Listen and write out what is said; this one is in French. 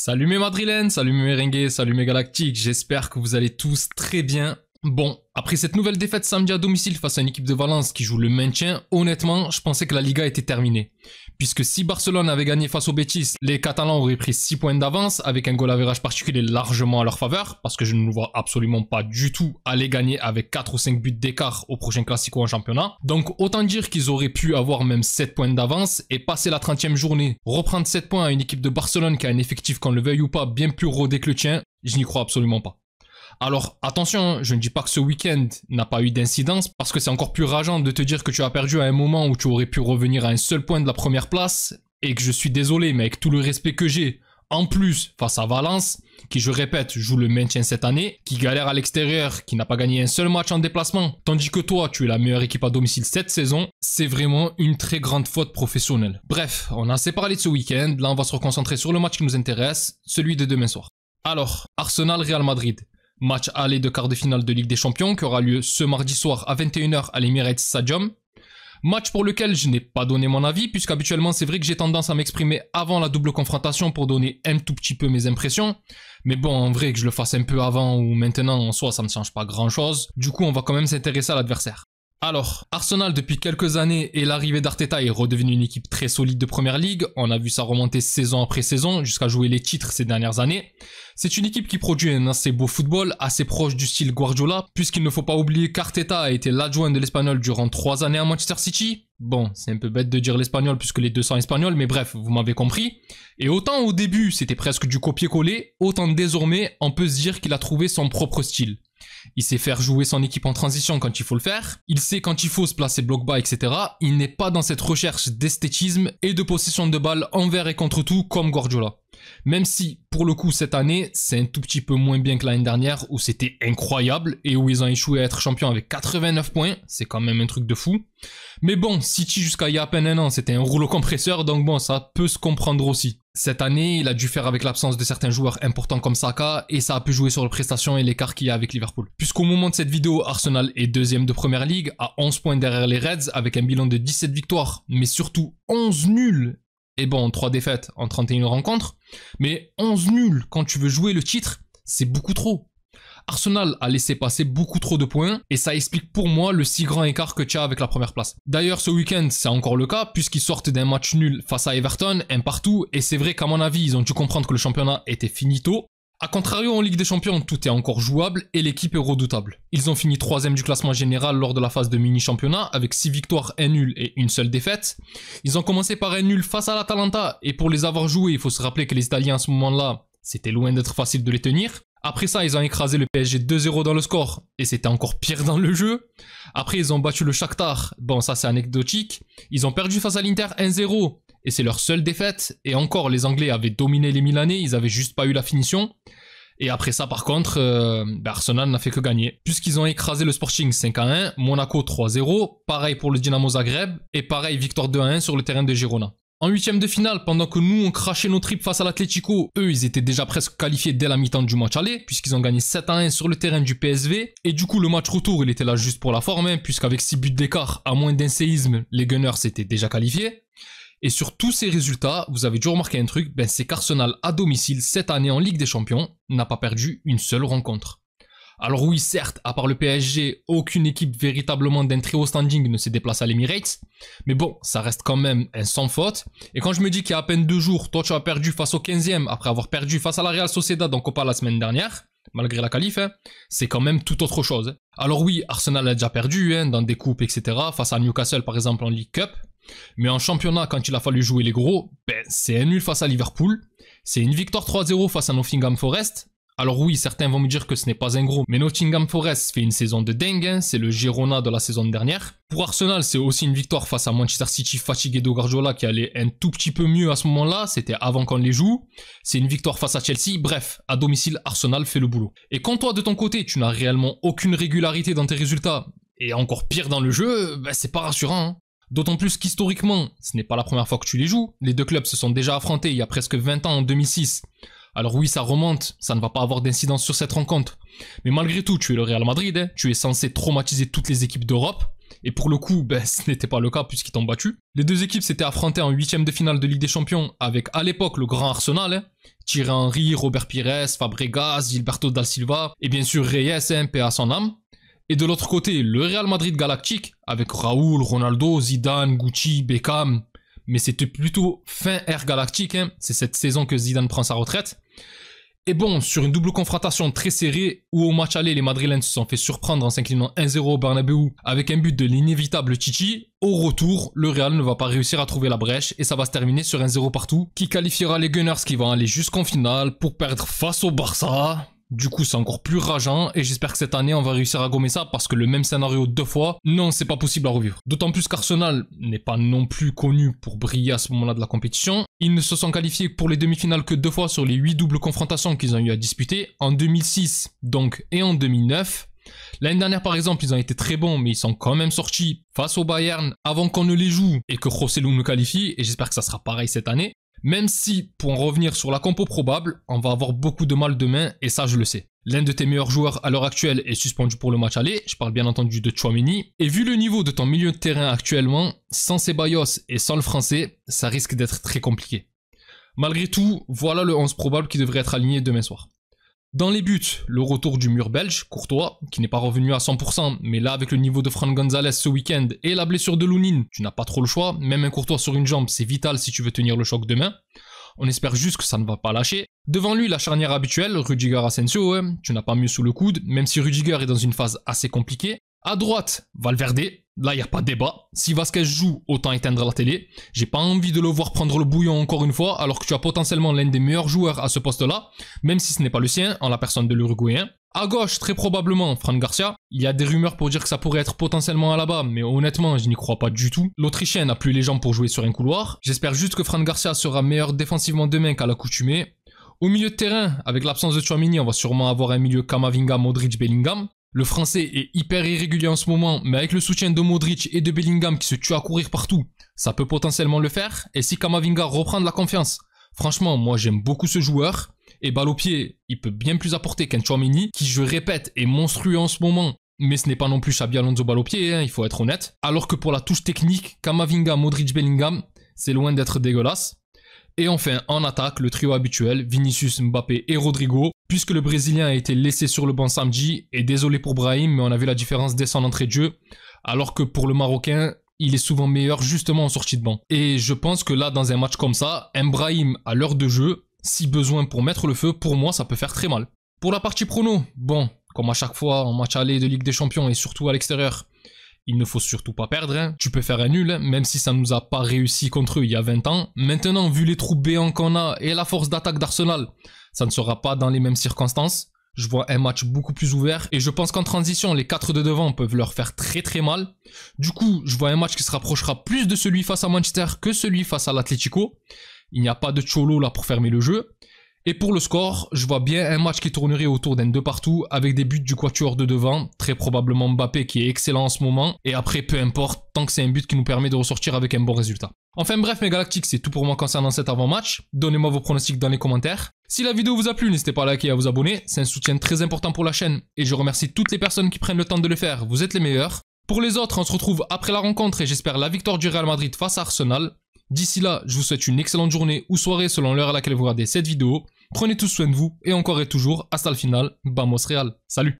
Salut mes madrilènes, salut mes merengues, salut mes galactiques, j'espère que vous allez tous très bien. Bon, après cette nouvelle défaite samedi à domicile face à une équipe de Valence qui joue le maintien, honnêtement, je pensais que la Liga était terminée. Puisque si Barcelone avait gagné face au Betis, les Catalans auraient pris 6 points d'avance avec un goal average particulier largement à leur faveur, parce que je ne nous vois absolument pas du tout aller gagner avec 4 ou 5 buts d'écart au prochain Classico en championnat. Donc autant dire qu'ils auraient pu avoir même 7 points d'avance et passer la 30e journée, reprendre 7 points à une équipe de Barcelone qui a un effectif, qu'on le veuille ou pas, bien plus rodé que le tien, je n'y crois absolument pas. Alors attention, je ne dis pas que ce week-end n'a pas eu d'incidence, parce que c'est encore plus rageant de te dire que tu as perdu à un moment où tu aurais pu revenir à un seul point de la première place, et que je suis désolé, mais avec tout le respect que j'ai, en plus face à Valence, qui je répète joue le maintien cette année, qui galère à l'extérieur, qui n'a pas gagné un seul match en déplacement, tandis que toi tu es la meilleure équipe à domicile cette saison, c'est vraiment une très grande faute professionnelle. Bref, on a assez parlé de ce week-end, là on va se reconcentrer sur le match qui nous intéresse, celui de demain soir. Alors, Arsenal-Real Madrid. Match aller de quart de finale de Ligue des Champions qui aura lieu ce mardi soir à 21h à l'Emirates Stadium. Match pour lequel je n'ai pas donné mon avis, puisqu'habituellement c'est vrai que j'ai tendance à m'exprimer avant la double confrontation pour donner un tout petit peu mes impressions. Mais bon, en vrai que je le fasse un peu avant ou maintenant, en soi ça ne change pas grand chose. Du coup on va quand même s'intéresser à l'adversaire. Alors, Arsenal depuis quelques années et l'arrivée d'Arteta est redevenu une équipe très solide de première ligue. On a vu ça remonter saison après saison jusqu'à jouer les titres ces dernières années. C'est une équipe qui produit un assez beau football, assez proche du style Guardiola, puisqu'il ne faut pas oublier qu'Arteta a été l'adjoint de l'Espagnol durant 3 années à Manchester City. Bon, c'est un peu bête de dire l'Espagnol puisque les deux sont espagnols, mais bref, vous m'avez compris. Et autant au début c'était presque du copier-coller, autant désormais on peut se dire qu'il a trouvé son propre style. Il sait faire jouer son équipe en transition quand il faut le faire, il sait quand il faut se placer bloc bas, etc. Il n'est pas dans cette recherche d'esthétisme et de possession de balle envers et contre tout comme Guardiola. Même si, pour le coup, cette année, c'est un tout petit peu moins bien que l'année dernière où c'était incroyable et où ils ont échoué à être champions avec 89 points, c'est quand même un truc de fou. Mais bon, City jusqu'à il y a à peine un an, c'était un rouleau compresseur, donc bon, ça peut se comprendre aussi. Cette année, il a dû faire avec l'absence de certains joueurs importants comme Saka et ça a pu jouer sur les prestations et l'écart qu'il y a avec Liverpool. Puisqu'au moment de cette vidéo, Arsenal est deuxième de première ligue à 11 points derrière les Reds avec un bilan de 17 victoires, mais surtout 11 nuls. Et bon, 3 défaites en 31 rencontres, mais 11 nuls quand tu veux jouer le titre, c'est beaucoup trop. Arsenal a laissé passer beaucoup trop de points et ça explique pour moi le si grand écart que tu as avec la première place. D'ailleurs, ce week-end, c'est encore le cas puisqu'ils sortent d'un match nul face à Everton, un partout, et c'est vrai qu'à mon avis, ils ont dû comprendre que le championnat était finito. A contrario, en Ligue des Champions, tout est encore jouable et l'équipe est redoutable. Ils ont fini 3ème du classement général lors de la phase de mini-championnat avec 6 victoires, 1 nul et une seule défaite. Ils ont commencé par un nul face à l'Atalanta et pour les avoir joués, il faut se rappeler que les Italiens à ce moment-là, c'était loin d'être facile de les tenir. Après ça, ils ont écrasé le PSG 2-0 dans le score, et c'était encore pire dans le jeu. Après, ils ont battu le Shakhtar, bon ça c'est anecdotique. Ils ont perdu face à l'Inter 1-0, et c'est leur seule défaite. Et encore, les Anglais avaient dominé les Milanais, ils avaient juste pas eu la finition. Et après ça, par contre, Arsenal n'a fait que gagner. Puisqu'ils ont écrasé le Sporting 5-1, Monaco 3-0, pareil pour le Dynamo Zagreb, et pareil victoire 2-1 sur le terrain de Girona. En 8ème de finale, pendant que nous on crachait nos tripes face à l'Atlético, eux ils étaient déjà presque qualifiés dès la mi-temps du match aller, puisqu'ils ont gagné 7-1 sur le terrain du PSV, et du coup le match retour il était là juste pour la forme, puisqu'avec 6 buts d'écart, à moins d'un séisme, les Gunners s'étaient déjà qualifiés. Et sur tous ces résultats, vous avez dû remarquer un truc, c'est qu'Arsenal à domicile cette année en Ligue des Champions n'a pas perdu une seule rencontre. Alors oui, certes, à part le PSG, aucune équipe véritablement d'un très haut standing ne s'est déplacée à l'Emirates, mais bon, ça reste quand même un sans faute. Et quand je me dis qu'il y a à peine 2 jours, toi tu as perdu face au 15e après avoir perdu face à la Real Sociedad en Copa la semaine dernière, malgré la qualif, c'est quand même tout autre chose. Alors oui, Arsenal a déjà perdu dans des coupes, etc., face à Newcastle par exemple en League Cup, mais en championnat, quand il a fallu jouer les gros, c'est un nul face à Liverpool, c'est une victoire 3-0 face à Nottingham Forest. Alors oui, certains vont me dire que ce n'est pas un gros, mais Nottingham Forest fait une saison de dingue, c'est le Girona de la saison dernière. Pour Arsenal, c'est aussi une victoire face à Manchester City fatigué de Guardiola qui allait un tout petit peu mieux à ce moment-là, c'était avant qu'on les joue. C'est une victoire face à Chelsea, bref, à domicile, Arsenal fait le boulot. Et quand toi, de ton côté, tu n'as réellement aucune régularité dans tes résultats, et encore pire dans le jeu, c'est pas rassurant. D'autant plus qu'historiquement, ce n'est pas la première fois que tu les joues, les deux clubs se sont déjà affrontés il y a presque 20 ans en 2006. Alors oui, ça remonte, ça ne va pas avoir d'incidence sur cette rencontre. Mais malgré tout, tu es le Real Madrid, tu es censé traumatiser toutes les équipes d'Europe. Et pour le coup, ce n'était pas le cas puisqu'ils t'ont battu. Les deux équipes s'étaient affrontées en 8e de finale de Ligue des Champions avec à l'époque le grand Arsenal, Thierry Henry, Robert Pires, Fabregas, Gilberto da Silva et bien sûr Reyes, paix à son âme. Et de l'autre côté, le Real Madrid galactique avec Raúl, Ronaldo, Zidane, Gucci, Beckham. Mais c'était plutôt fin ère galactique, c'est cette saison que Zidane prend sa retraite. Et bon, sur une double confrontation très serrée, où au match aller, les Madrilènes se sont fait surprendre en s'inclinant 1-0 au Bernabéu avec un but de l'inévitable Chichi, au retour, le Real ne va pas réussir à trouver la brèche et ça va se terminer sur un 0 partout qui qualifiera les Gunners qui vont aller jusqu'en finale pour perdre face au Barça. Du coup, c'est encore plus rageant et j'espère que cette année, on va réussir à gommer ça parce que le même scénario 2 fois, non, c'est pas possible à revivre. D'autant plus qu'Arsenal n'est pas non plus connu pour briller à ce moment-là de la compétition. Ils ne se sont qualifiés pour les demi-finales que 2 fois sur les 8 doubles confrontations qu'ils ont eu à disputer, en 2006 donc et en 2009. L'année dernière par exemple, ils ont été très bons mais ils sont quand même sortis face au Bayern avant qu'on ne les joue et que Joselu nous qualifie et j'espère que ça sera pareil cette année. Même si, pour en revenir sur la compo probable, on va avoir beaucoup de mal demain, et ça je le sais. L'un de tes meilleurs joueurs à l'heure actuelle est suspendu pour le match aller, je parle bien entendu de Tchouaméni, et vu le niveau de ton milieu de terrain actuellement, sans Ceballos et sans le français, ça risque d'être très compliqué. Malgré tout, voilà le 11 probable qui devrait être aligné demain soir. Dans les buts, le retour du mur belge, Courtois, qui n'est pas revenu à 100%, mais là avec le niveau de Fran González ce week-end et la blessure de Lunin, tu n'as pas trop le choix, même un Courtois sur une jambe, c'est vital si tu veux tenir le choc demain. On espère juste que ça ne va pas lâcher. Devant lui, la charnière habituelle, Rudiger Asensio, tu n'as pas mieux sous le coude, même si Rudiger est dans une phase assez compliquée. À droite, Valverde, là il n'y a pas de débat. Si Vasquez joue, autant éteindre la télé. J'ai pas envie de le voir prendre le bouillon encore une fois, alors que tu as potentiellement l'un des meilleurs joueurs à ce poste-là, même si ce n'est pas le sien, en la personne de l'Uruguayen. À gauche, très probablement, Fran Garcia. Il y a des rumeurs pour dire que ça pourrait être potentiellement Alaba, mais honnêtement, je n'y crois pas du tout. L'Autrichien n'a plus les jambes pour jouer sur un couloir. J'espère juste que Fran Garcia sera meilleur défensivement demain qu'à l'accoutumée. Au milieu de terrain, avec l'absence de Tchouaméni, on va sûrement avoir un milieu Camavinga, Modric, Bellingham. Le français est hyper irrégulier en ce moment, mais avec le soutien de Modric et de Bellingham qui se tuent à courir partout, ça peut potentiellement le faire. Et si Camavinga reprend de la confiance, franchement, moi j'aime beaucoup ce joueur. Et balle au pied, il peut bien plus apporter qu'un Tchouaméni, qui je répète est monstrueux en ce moment. Mais ce n'est pas non plus Xabi Alonso balle au pied, il faut être honnête. Alors que pour la touche technique, Camavinga, Modric, Bellingham, c'est loin d'être dégueulasse. Et enfin, en attaque, le trio habituel, Vinicius, Mbappé et Rodrigo, puisque le Brésilien a été laissé sur le banc samedi, et désolé pour Brahim, mais on a vu la différence dès son entrée de jeu, alors que pour le Marocain, il est souvent meilleur justement en sortie de banc. Et je pense que là, dans un match comme ça, Brahim à l'heure de jeu, si besoin pour mettre le feu, pour moi, ça peut faire très mal. Pour la partie prono, bon, comme à chaque fois en match aller de Ligue des Champions et surtout à l'extérieur, il ne faut surtout pas perdre, tu peux faire un nul, même si ça ne nous a pas réussi contre eux il y a 20 ans. Maintenant, vu les trous béants qu'on a et la force d'attaque d'Arsenal, ça ne sera pas dans les mêmes circonstances. Je vois un match beaucoup plus ouvert et je pense qu'en transition, les 4 de devant peuvent leur faire très très mal. Du coup, je vois un match qui se rapprochera plus de celui face à Manchester que celui face à l'Atlético. Il n'y a pas de Cholo là pour fermer le jeu. Et pour le score, je vois bien un match qui tournerait autour d'un 2 partout avec des buts du quatuor de devant, très probablement Mbappé qui est excellent en ce moment, et après peu importe, tant que c'est un but qui nous permet de ressortir avec un bon résultat. Enfin bref mes galactiques, c'est tout pour moi concernant cet avant-match, donnez-moi vos pronostics dans les commentaires. Si la vidéo vous a plu, n'hésitez pas à liker et à vous abonner, c'est un soutien très important pour la chaîne, et je remercie toutes les personnes qui prennent le temps de le faire, vous êtes les meilleurs. Pour les autres, on se retrouve après la rencontre et j'espère la victoire du Real Madrid face à Arsenal. D'ici là, je vous souhaite une excellente journée ou soirée selon l'heure à laquelle vous regardez cette vidéo. Prenez tous soin de vous et encore et toujours, hasta le final, vamos Real. Salut!